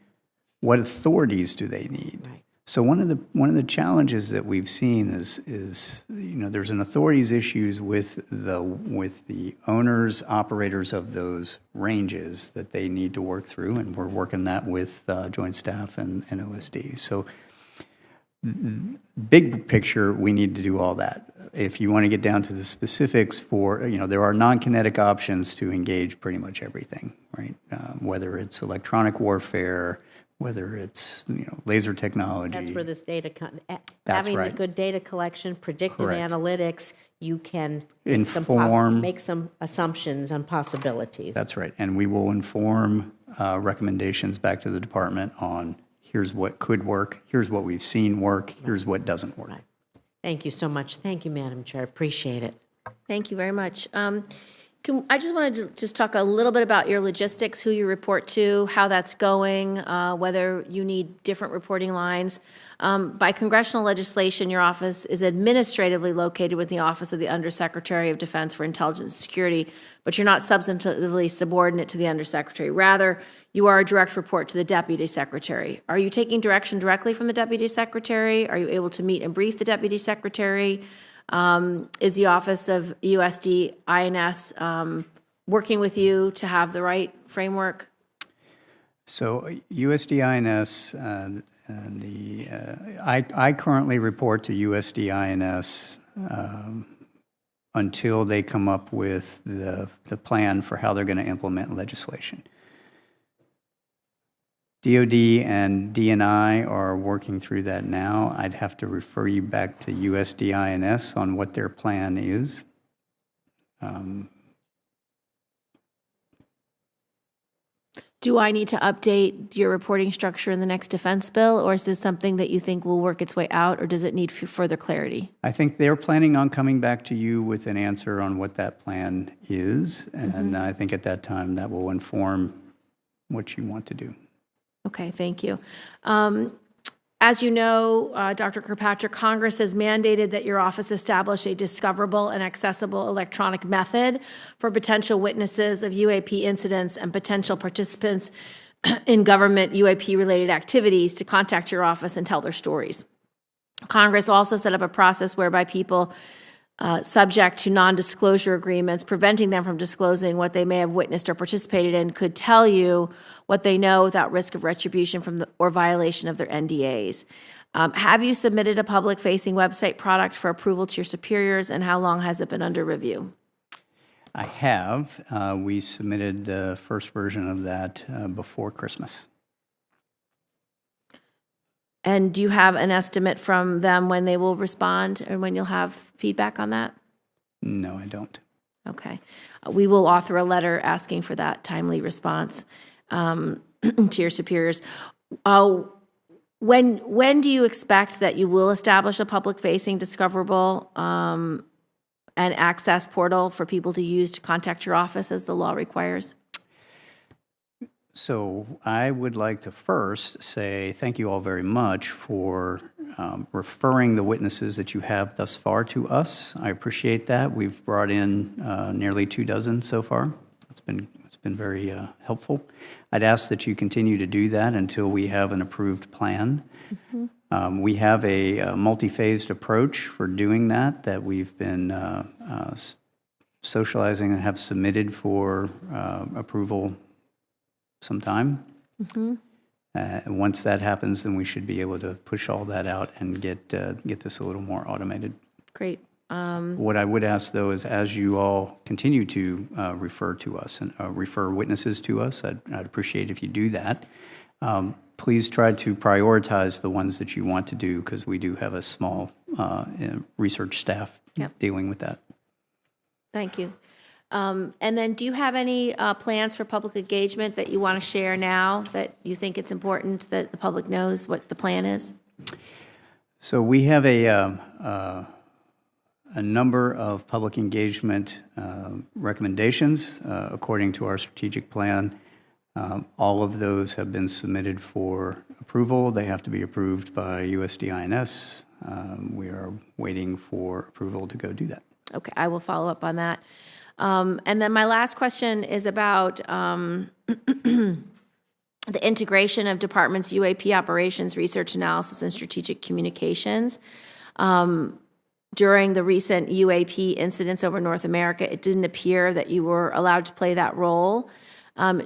what authorities do they need? Right. So one of the challenges that we've seen is there's an authorities issues with the owners, operators of those ranges that they need to work through, and we're working that with Joint Staff and OSD. So big picture, we need to do all that. If you want to get down to the specifics there are non-kinetic options to engage pretty much everything, right? Whether it's electronic warfare, whether it's laser technology. That's where this data, That's having right. the good data collection, predictive Correct. analytics, you can Inform. make some assumptions on possibilities. That's right. And we will inform recommendations back to the department on here's what could work, here's what we've seen work, here's what doesn't work. Right. Thank you so much. Thank you, Madam Chair. Appreciate it. Thank you very much. I just wanted to just talk a little bit about your logistics, who you report to, how that's going, whether you need different reporting lines. By congressional legislation, your office is administratively located with the Office of the Undersecretary of Defense for Intelligence and Security, but you're not substantively subordinate to the Undersecretary. Rather, you are a direct report to the Deputy Secretary. Are you taking direction directly from the Deputy Secretary? Are you able to meet and brief the Deputy Secretary? Is the Office of USD INS working with you to have the right framework? So USD-INS, I currently report to USD-INS until they come up with the plan for how they're going to implement legislation. DOD and DNI are working through that now. I'd have to refer you back to USD-INS on what their plan is. Do I need to update your reporting structure in the next defense bill, or is this something that you think will work its way out, or does it need further clarity? I think they're planning on coming back to you with an answer on what that plan is, and I think at that time that will inform what you want to do. Okay, thank you. As you know, Dr. Kirkpatrick, Congress has mandated that your office establish a discoverable and accessible electronic method for potential witnesses of UAP incidents and potential participants in government UAP-related activities to contact your office and tell their stories. Congress also set up a process whereby people subject to non-disclosure agreements, preventing them from disclosing what they may have witnessed or participated in, could tell you what they know without risk of retribution from or violation of their NDAs. Have you submitted a public-facing website product for approval to your superiors, and how long has it been under review? I have. We submitted the first version of that before Christmas. And do you have an estimate from them when they will respond and when you'll have feedback on that? No, I don't. Okay. We will author a letter asking for that timely response to your superiors. When do you expect that you will establish a public-facing, discoverable, and access portal for people to use to contact your office as the law requires? So I would like to first say thank you all very much for referring the witnesses that you have thus far to us. I appreciate that. We've brought in nearly 24 so far. It's been very helpful. I'd ask that you continue to do that until we have an approved plan. We have a multi-phased approach for doing that we've been socializing and have submitted for approval sometime. Once that happens, then we should be able to push all that out and get this a little more automated. Great. What I would ask, though, is as you all continue to refer to us and refer witnesses to us, I'd appreciate if you do that. Please try to prioritize the ones that you want to do, because we do have a small research staff dealing with that. Thank you. And then do you have any plans for public engagement that you want to share now that you think it's important that the public knows what the plan is? So we have a number of public engagement recommendations according to our strategic plan. All of those have been submitted for approval. They have to be approved by USDINS. We are waiting for approval to go do that. Okay, I will follow up on that. And then my last question is about the integration of departments' UAP operations, research analysis, and strategic communications. During the recent UAP incidents over North America, it didn't appear that you were allowed to play that role.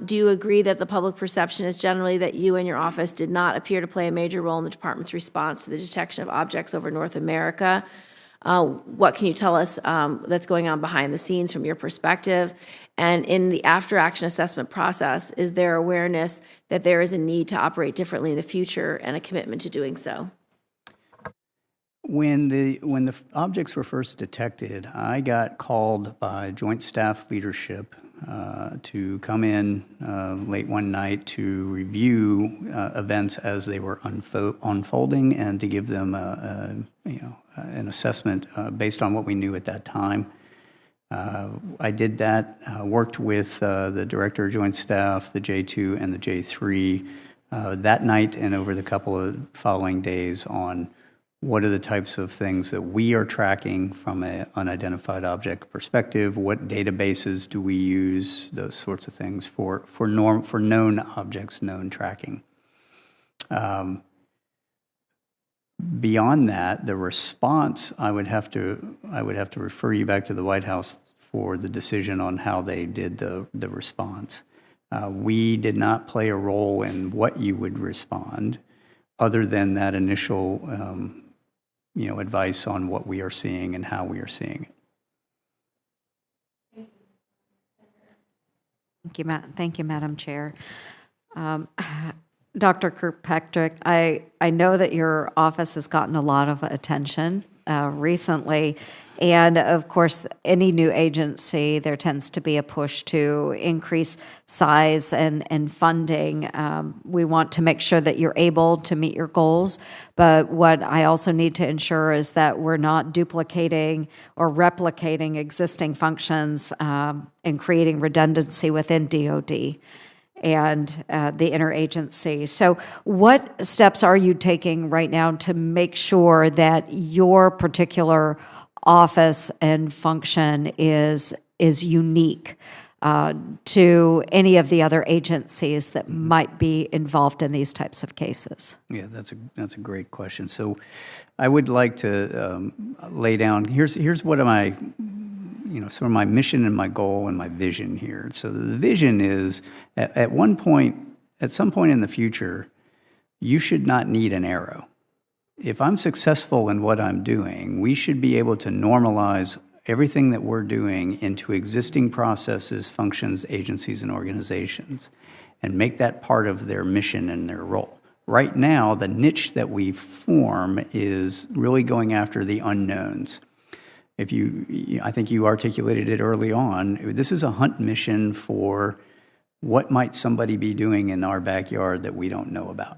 Do you agree that the public perception is generally that you and your office did not appear to play a major role in the department's response to the detection of objects over North America? What can you tell us that's going on behind the scenes from your perspective? And in the after-action assessment process, is there awareness that there is a need to operate differently in the future and a commitment to doing so? When the objects were first detected, I got called by Joint Staff Leadership to come in late one night to review events as they were unfolding and to give them an assessment based on what we knew at that time. I did that, worked with the Director of Joint Staff, the J2 and the J3 that night and over the couple of following days on what are the types of things that we are tracking from an unidentified object perspective, what databases do we use, those sorts of things for known objects, known tracking. Beyond that, the response, I would have to refer you back to the White House for the decision on how they did the response. We did not play a role in what you would respond, other than that initial, advice on what we are seeing and how we are seeing it. Thank you, Madam Chair. Dr. Kirkpatrick, I know that your office has gotten a lot of attention recently. And of course, any new agency, there tends to be a push to increase size and funding. We want to make sure that you're able to meet your goals. But what I also need to ensure is that we're not duplicating or replicating existing functions and creating redundancy within DoD and the interagency. So what steps are you taking right now to make sure that your particular office and function is unique to any of the other agencies that might be involved in these types of cases? Yeah, that's a great question. So I would like to lay down, here's what am I, sort of my mission and my goal and my vision here. So the vision is at some point in the future, you should not need an AARO. If I'm successful in what I'm doing, we should be able to normalize everything that we're doing into existing processes, functions, agencies, and organizations, and make that part of their mission and their role. Right now, the niche that we form is really going after the unknowns. I think you articulated it early on, this is a hunt mission for what might somebody be doing in our backyard that we don't know about.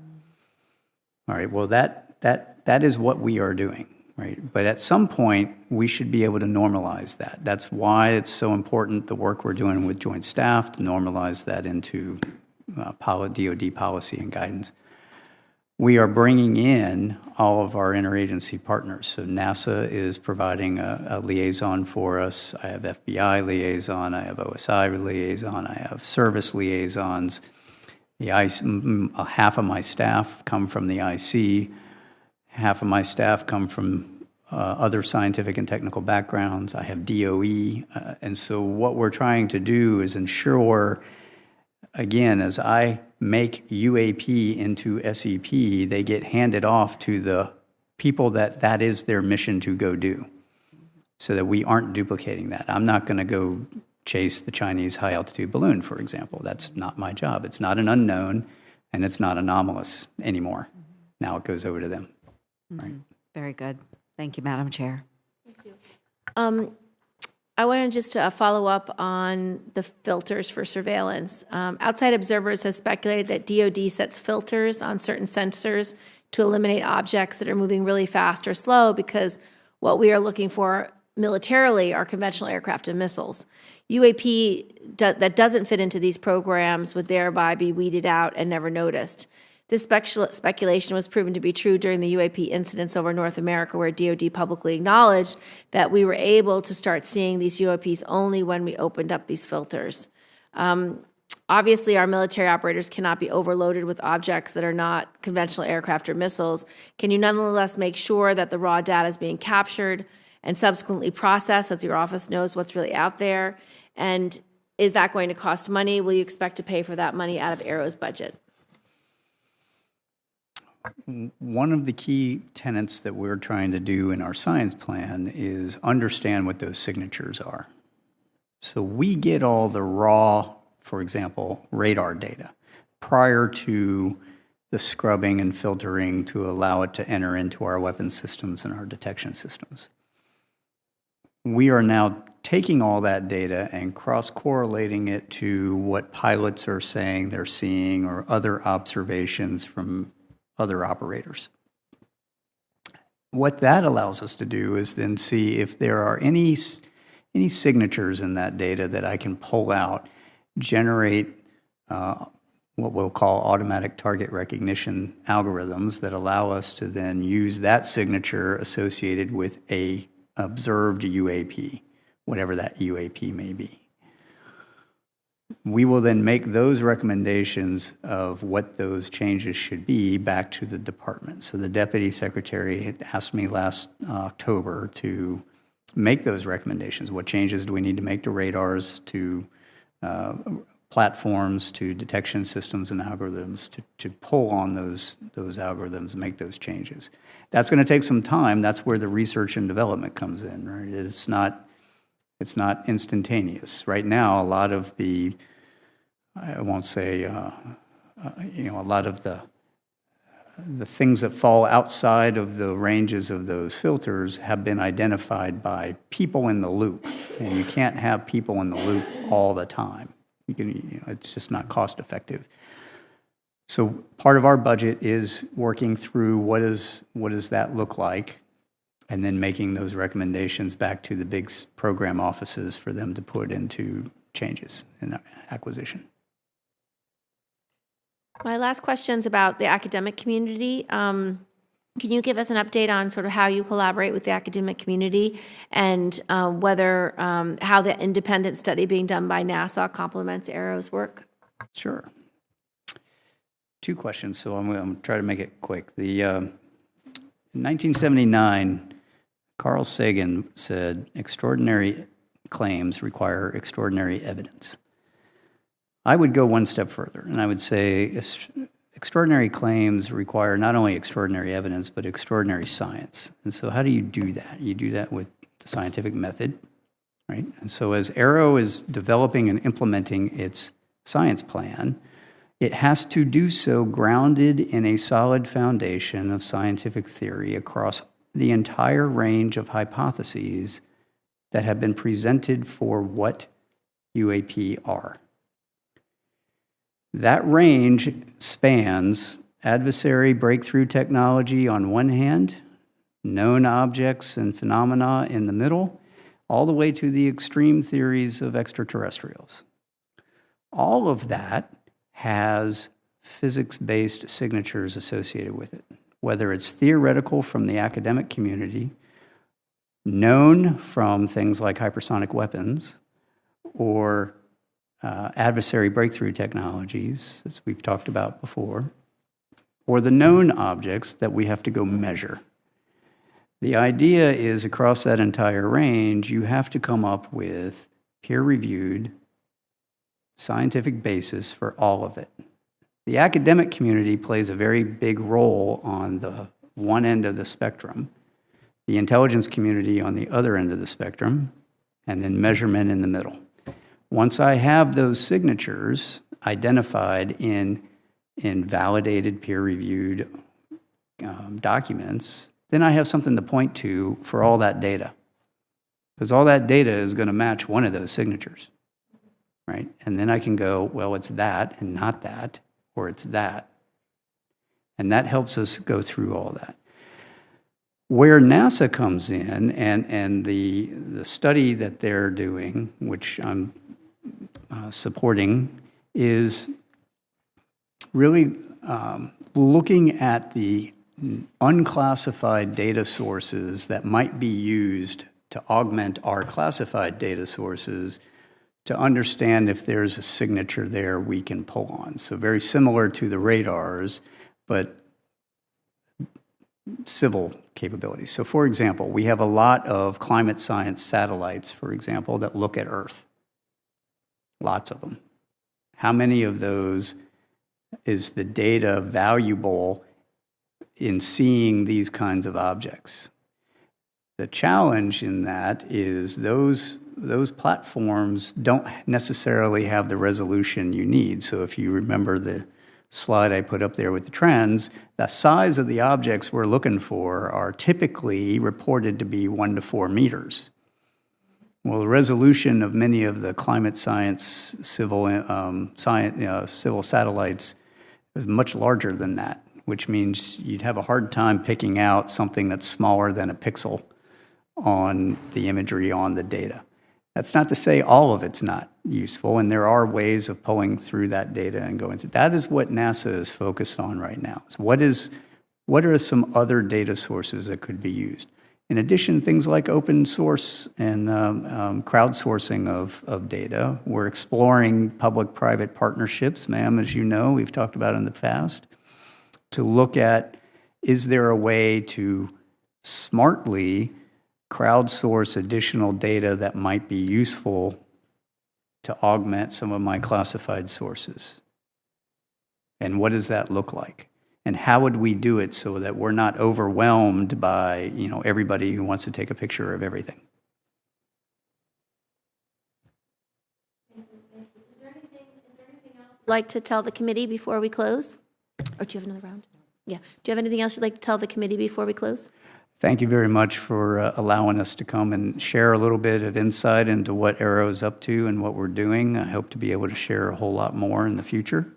All right, well, that is what we are doing, right? But at some point, we should be able to normalize that. That's why it's so important, the work we're doing with Joint Staff, to normalize that into DoD policy and guidance. We are bringing in all of our interagency partners. So NASA is providing a liaison for us. I have FBI liaison, I have OSI liaison, I have service liaisons. Half of my staff come from the IC. Half of my staff come from other scientific and technical backgrounds. I have DOE. And so what we're trying to do is ensure, again, as I make UAP into SEP, they get handed off to the people that is their mission to go do, so that we aren't duplicating that. I'm not going to go chase the Chinese high-altitude balloon, for example. That's not my job. It's not an unknown, and it's not anomalous anymore. Now it goes over to them. Right. Very good. Thank you, Madam Chair. I want to just follow up on the filters for surveillance. Outside observers have speculated that DoD sets filters on certain sensors to eliminate objects that are moving really fast or slow, because what we are looking for militarily are conventional aircraft and missiles. UAP that doesn't fit into these programs would thereby be weeded out and never noticed. This speculation was proven to be true during the UAP incidents over North America, where DoD publicly acknowledged that we were able to start seeing these UAPs only when we opened up these filters. Obviously, our military operators cannot be overloaded with objects that are not conventional aircraft or missiles. Can you nonetheless make sure that the raw data is being captured and subsequently processed, so that your office knows what's really out there? And is that going to cost money? Will you expect to pay for that money out of AARO's budget? One of the key tenets that we're trying to do in our science plan is understand what those signatures are. So we get all the raw, for example, radar data prior to the scrubbing and filtering to allow it to enter into our weapons systems and our detection systems. We are now taking all that data and cross-correlating it to what pilots are saying they're seeing or other observations from other operators. What that allows us to do is then see if there are any signatures in that data that I can pull out, generate what we'll call automatic target recognition algorithms that allow us to then use that signature associated with a observed UAP, whatever that UAP may be. We will then make those recommendations of what those changes should be back to the department. So the Deputy Secretary had asked me last October to make those recommendations. What changes do we need to make to radars, to platforms, to detection systems and algorithms, to pull on those algorithms and make those changes? That's going to take some time. That's where the research and development comes in, right? It's not instantaneous. Right now, a lot of the, I won't say, a lot of the the things that fall outside of the ranges of those filters have been identified by people in the loop. And you can't have people in the loop all the time. It's just not cost effective. So part of our budget is working through what does that look like, and then making those recommendations back to the big program offices for them to put into changes in acquisition. My last question is about the academic community. Can you give us an update on sort of how you collaborate with the academic community and whether how the independent study being done by NASA complements AARO's work? Sure. Two questions, so I'm going to try to make it quick. In 1979, Carl Sagan said, "Extraordinary claims require extraordinary evidence." I would go one step further, and I would say extraordinary claims require not only extraordinary evidence, but extraordinary science. And so how do you do that? You do that with the scientific method, right? And so as AARO is developing and implementing its science plan, it has to do so grounded in a solid foundation of scientific theory across the entire range of hypotheses that have been presented for what UAP are. That range spans adversary breakthrough technology on one hand, known objects and phenomena in the middle, all the way to the extreme theories of extraterrestrials. All of that has physics-based signatures associated with it, whether it's theoretical from the academic community, known from things like hypersonic weapons, or adversary breakthrough technologies, as we've talked about before, or the known objects that we have to go measure. The idea is across that entire range, you have to come up with peer-reviewed scientific basis for all of it. The academic community plays a very big role on the one end of the spectrum, the intelligence community on the other end of the spectrum, and then measurement in the middle. Once I have those signatures identified in validated, peer-reviewed documents, then I have something to point to for all that data. Because all that data is going to match one of those signatures, right? And then I can go, well, it's that and not that, or it's that. And that helps us go through all that. Where NASA comes in and the study that they're doing, which I'm supporting, is really looking at the unclassified data sources that might be used to augment our classified data sources to understand if there's a signature there we can pull on. So very similar to the radars, but civil capabilities. So for example, we have a lot of climate science satellites, for example, that look at Earth. Lots of them. How many of those is the data valuable in seeing these kinds of objects? The challenge in that is those platforms don't necessarily have the resolution you need. So if you remember the slide I put up there with the trends, the size of the objects we're looking for are typically reported to be 1 to 4 meters. Well, the resolution of many of the climate science civil satellites is much larger than that, which means you'd have a hard time picking out something that's smaller than a pixel on the imagery on the data. That's not to say all of it's not useful, and there are ways of pulling through that data and going through. That is what NASA is focused on right now. So what are some other data sources that could be used? In addition, things like open source and crowdsourcing of data. We're exploring public-private partnerships, ma'am, as you know, we've talked about in the past, to look at, is there a way to smartly crowdsource additional data that might be useful to augment some of my classified sources? And what does that look like? And how would we do it so that we're not overwhelmed by, everybody who wants to take a picture of everything? Is there anything else you'd like to tell the committee before we close? Or do you have another round? Yeah. Do you have anything else you'd like to tell the committee before we close? Thank you very much for allowing us to come and share a little bit of insight into what AARO is up to and what we're doing. I hope to be able to share a whole lot more in the future.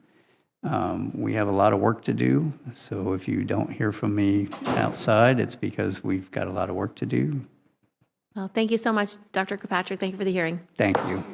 We have a lot of work to do, so if you don't hear from me outside, it's because we've got a lot of work to do. Well, thank you so much, Dr. Kirkpatrick. Thank you for the hearing. Thank you.